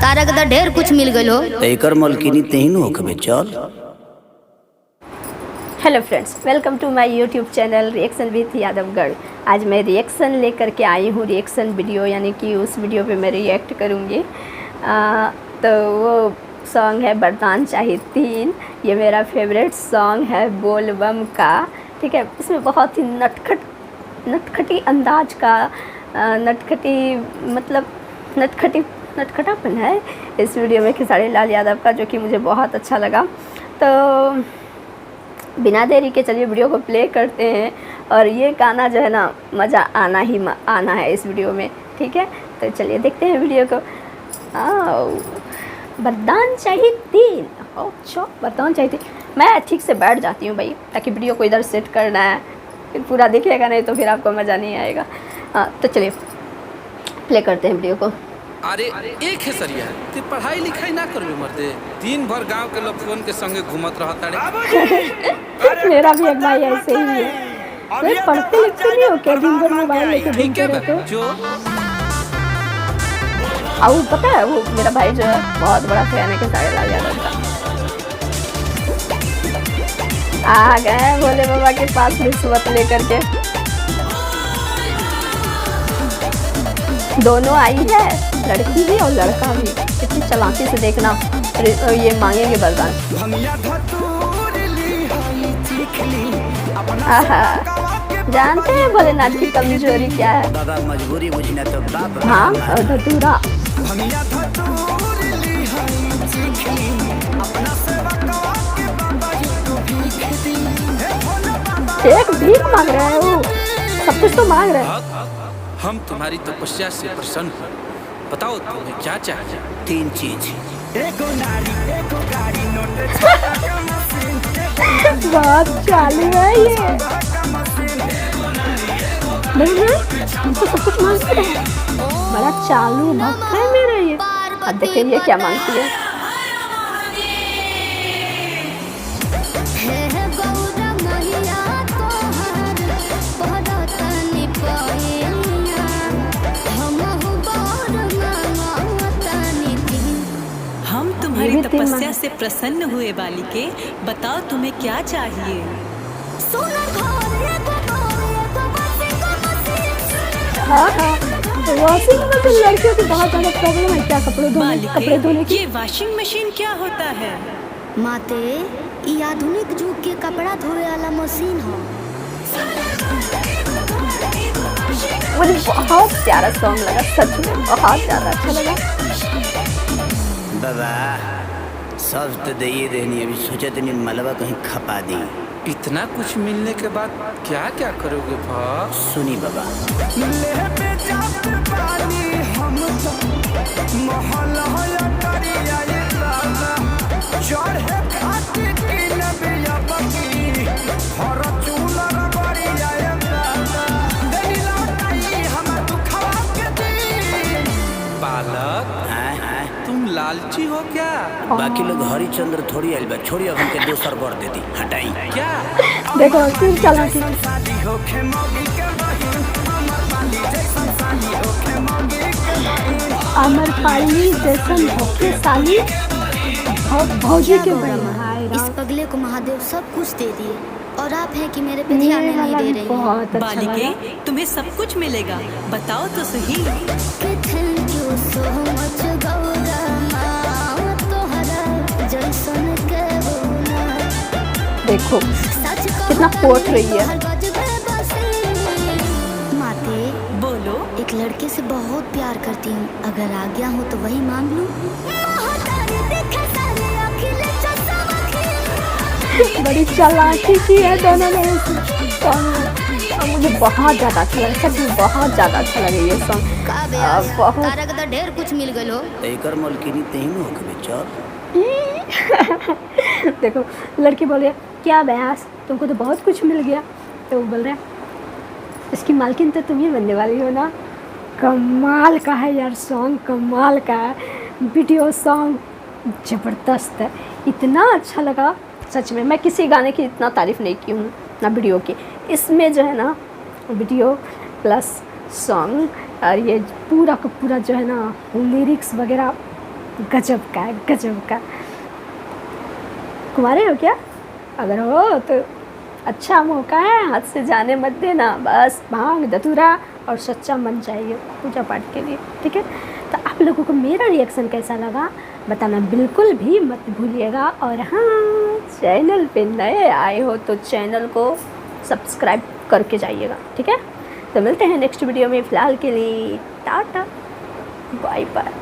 तारा के तो ढेर कुछ मिल गलो। एकर मलकिनी तेहनु होखबे चल। Hello friends, welcome to my YouTube channel reaction with Yadavgarh. आज मैं रिएक्शन लेकर के आई हूँ, रिएक्शन वीडियो, यानी कि उस वीडियो पे मैं रिएक्ट करूँगी। तो वो सॉन्ग है वरदान चाहिए 3। ये मेरा फेवरेट सॉन्ग है बोलबम का, ठीक है। इसमें बहुत ही नटखटी अंदाज का नटखटापन है इस वीडियो में खेसारी लाल यादव का, जो कि मुझे बहुत अच्छा लगा। तो बिना देरी के चलिए वीडियो को प्ले करते हैं। और ये गाना जो है ना, मज़ा आना है इस वीडियो में, ठीक है। तो चलिए देखते हैं वीडियो को। वरदान चाहिए 3। अच्छा, वरदान चाहिए 3। मैं ठीक से बैठ जाती हूँ भाई, ताकि वीडियो को इधर सेट करना है, फिर पूरा दिखेगा नहीं तो फिर आपको मज़ा नहीं आएगा। तो चलिए प्ले करते हैं वीडियो को। अरे एक है सरिया ते पढ़ाई लिखाई ना करबे मर्दे, दिन भर गांव के लोग फोन के संगे घूमत रहता रे। मेरा भी एक भाई ऐसे ही है, वे पढ़ते लिखते नहीं हो क्या, दिन भर मोबाइल लेके घूमते रहते हो। जो और पता है, वो मेरा भाई जो है बहुत बड़ा फैन है खेसारी लाल यादव का। आ गए भोले बाबा के पास रिश्वत लेकर के। दोनों आई है, लड़की भी और लड़का भी। इतनी चालाकी से देखना, ये मांगेंगे वरदान। जानते हैं भोलेनाथ की कमजोरी क्या है? बाबा मजबूरी बुझना तो बाप। हाँ, और धतूरा। एक भीख मांग रहे हैं, वो सब कुछ तो मांग रहे हैं। हम तुम्हारी तपस्या से प्रसन्न हैं, बताओ तुम्हें क्या चाहिए? 3 चीज। बहुत चालू है ये। हमको सब कुछ मांगते हैं, बड़ा चालू भक्त है मेरा ये। अब देखिए ये क्या मांगती है। हम तुम्हारी तपस्या से प्रसन्न हुए बालिके, बताओ तुम्हें क्या चाहिए? हाँ, वॉशिंग मशीन लड़कियों की बहुत ज़्यादा प्रॉब्लम है। क्या कपड़े धोने की? ये वॉशिंग मशीन क्या होता है? माते, ये आधुनिक युग के कपड़ा धोए वाला मशीन हो। मुझे बहुत प्यारा सॉन्ग लगा, सच में बहुत ज़्यादा अच्छा लगा। बाबा सब तो दे देनी, अभी सोचा तनी मलबा कहीं खपा दी। इतना कुछ मिलने के बाद क्या क्या करोगे भा? सुनी बाबा। बालक, तुम लालची हो क्या? बाकी लोग हरिचंद्र थोड़ी आइल बा, छोड़ी अब हमके दोसर कर देती, हटाई क्या? देखो फिर चालाकी। अमर पाली जैसन भोके साली भौजी के बड़ी। इस पगले को महादेव सब कुछ दे दिए और आप हैं कि मेरे पे ध्यान नहीं दे रहे हैं। बहुत अच्छा बालिके, लगा। तुम्हें सब कुछ मिलेगा, बताओ तो सही। Thank you so much Gaura माँ, तोहरा जैसन के बोला। देखो कितना कोट रही है। माते, बोलो। एक लड़के से बहुत प्यार करती हूँ, अगर आ गया हो तो वही मांग लूँ। बड़ी चालाकी की है दोनों ने इस सॉन्ग में, और मुझे बहुत ज़्यादा अच्छा लगा, सच में बहुत ज़्यादा अच्छा लगा ये सॉन्ग। बहुत तारा के तो ढेर कुछ मिल गलो। एकर मलकिनी तेहनु होखबे चल। देखो लड़की बोल रही है, क्या बयास, तुमको तो बहुत कुछ मिल गया। तो वो बोल रहा है, इसकी मालकिन तो तुम ही बनने वाली हो ना। कमाल का है यार सॉन्ग, कमाल का है। वीडियो सॉन्ग ज़बरदस्त है, इतना अच्छा लगा सच में। मैं किसी गाने की इतना तारीफ़ नहीं की हूँ ना वीडियो की। इसमें जो है ना वीडियो प्लस सॉन्ग और ये पूरा का पूरा जो है ना लिरिक्स वगैरह गजब का है, गजब का। कुंवारे हो क्या? अगर हो तो अच्छा मौका है, हाथ से जाने मत देना। बस भांग धतूरा और सच्चा मन चाहिए पूजा पाठ के लिए, ठीक है। तो आप लोगों को मेरा रिएक्शन कैसा लगा बताना बिल्कुल भी मत भूलिएगा। और हाँ, चैनल पे नए आए हो तो चैनल को सब्सक्राइब करके जाइएगा, ठीक है। तो मिलते हैं नेक्स्ट वीडियो में, फ़िलहाल के लिए टाटा बाय बाय।